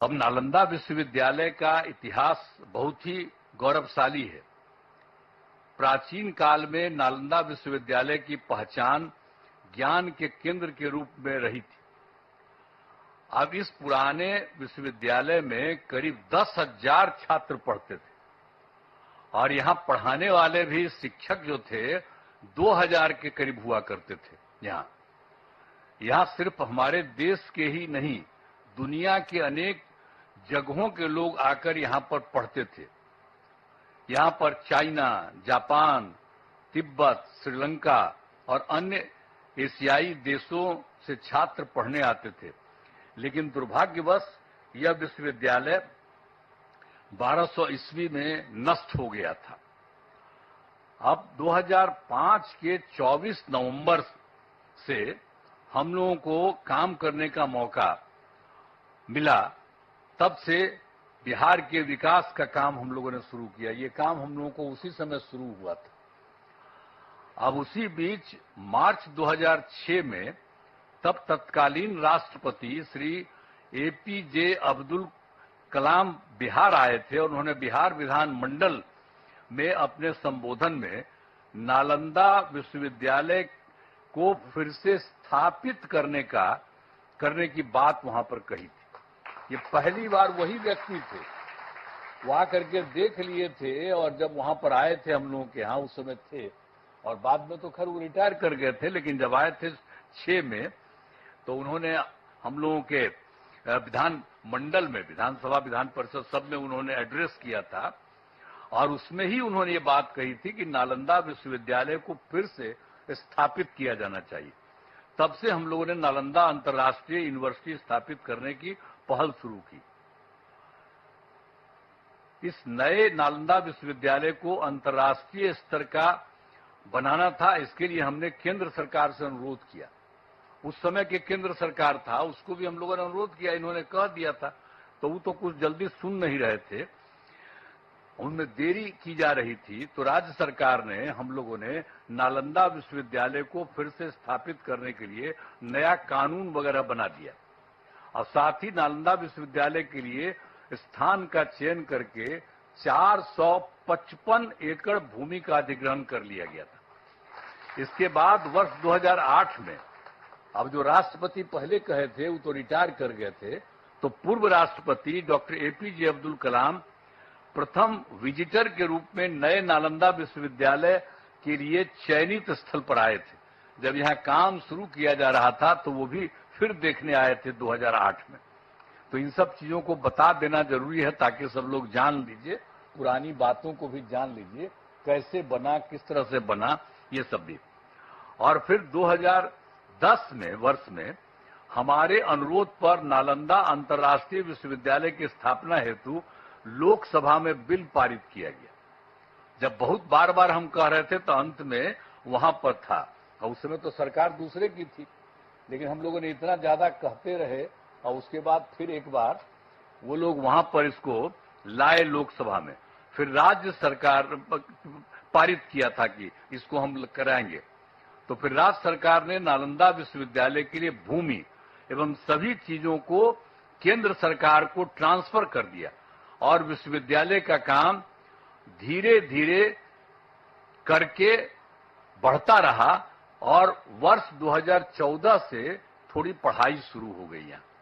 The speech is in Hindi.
अब नालंदा विश्वविद्यालय का इतिहास बहुत ही गौरवशाली है। प्राचीन काल में नालंदा विश्वविद्यालय की पहचान ज्ञान के केंद्र के रूप में रही थी। अब इस पुराने विश्वविद्यालय में करीब 10,000 छात्र पढ़ते थे और यहां पढ़ाने वाले भी शिक्षक जो थे 2,000 के करीब हुआ करते थे। यहां सिर्फ हमारे देश के ही नहीं, दुनिया के अनेक जगहों के लोग आकर यहां पर पढ़ते थे। यहां पर चाइना, जापान, तिब्बत, श्रीलंका और अन्य एशियाई देशों से छात्र पढ़ने आते थे। लेकिन दुर्भाग्यवश यह विश्वविद्यालय 1200 ईस्वी में नष्ट हो गया था। अब 2005 के 24 नवंबर से हम लोगों को काम करने का मौका मिला। तब से बिहार के विकास का काम हम लोगों ने शुरू किया। ये काम हम लोगों को उसी समय शुरू हुआ था। अब उसी बीच मार्च 2006 में तब तत्कालीन राष्ट्रपति श्री एपीजे अब्दुल कलाम बिहार आए थे और उन्होंने बिहार विधानमंडल में अपने संबोधन में नालंदा विश्वविद्यालय को फिर से स्थापित करने की बात वहां पर कही थी। ये पहली बार वही व्यक्ति थे, वो आकर के देख लिए थे और जब वहां पर आए थे हम लोगों के यहाँ उस समय थे और बाद में तो खैर वो रिटायर कर गए थे, लेकिन जब आए थे 6 में तो उन्होंने हम लोगों के विधान मंडल में, विधानसभा, विधान परिषद सब में उन्होंने एड्रेस किया था और उसमें ही उन्होंने ये बात कही थी कि नालंदा विश्वविद्यालय को फिर से स्थापित किया जाना चाहिए। तब से हम लोगों ने नालंदा अंतर्राष्ट्रीय यूनिवर्सिटी स्थापित करने की पहल शुरू की। इस नए नालंदा विश्वविद्यालय को अंतर्राष्ट्रीय स्तर का बनाना था। इसके लिए हमने केंद्र सरकार से अनुरोध किया। उस समय के केंद्र सरकार था, उसको भी हम लोगों ने अनुरोध किया, इन्होंने कह दिया था, तो वो तो कुछ जल्दी सुन नहीं रहे थे, उनमें देरी की जा रही थी। तो राज्य सरकार ने, हम लोगों ने नालंदा विश्वविद्यालय को फिर से स्थापित करने के लिए नया कानून वगैरह बना दिया और साथ ही नालंदा विश्वविद्यालय के लिए स्थान का चयन करके 455 एकड़ भूमि का अधिग्रहण कर लिया गया था। इसके बाद वर्ष 2008 में, अब जो राष्ट्रपति पहले कहे थे वो तो रिटायर कर गए थे, तो पूर्व राष्ट्रपति डॉक्टर एपीजे अब्दुल कलाम प्रथम विजिटर के रूप में नए नालंदा विश्वविद्यालय के लिए चयनित स्थल पर आए थे। जब यहाँ काम शुरू किया जा रहा था तो वो भी फिर देखने आए थे 2008 में। तो इन सब चीजों को बता देना जरूरी है ताकि सब लोग जान लीजिए, पुरानी बातों को भी जान लीजिए, कैसे बना, किस तरह से बना, ये सब भी। और फिर 2010 में वर्ष में हमारे अनुरोध पर नालंदा अंतर्राष्ट्रीय विश्वविद्यालय की स्थापना हेतु लोकसभा में बिल पारित किया गया। जब बहुत बार बार हम कह रहे थे तो अंत में वहां पर था, और उस समय तो सरकार दूसरे की थी, लेकिन हम लोगों ने इतना ज्यादा कहते रहे और उसके बाद फिर एक बार वो लोग वहां पर इसको लाए लोकसभा में। फिर राज्य सरकार पारित किया था कि इसको हम कराएंगे। तो फिर राज्य सरकार ने नालंदा विश्वविद्यालय के लिए भूमि एवं सभी चीजों को केंद्र सरकार को ट्रांसफर कर दिया और विश्वविद्यालय का काम धीरे धीरे करके बढ़ता रहा और वर्ष 2014 से थोड़ी पढ़ाई शुरू हो गई है।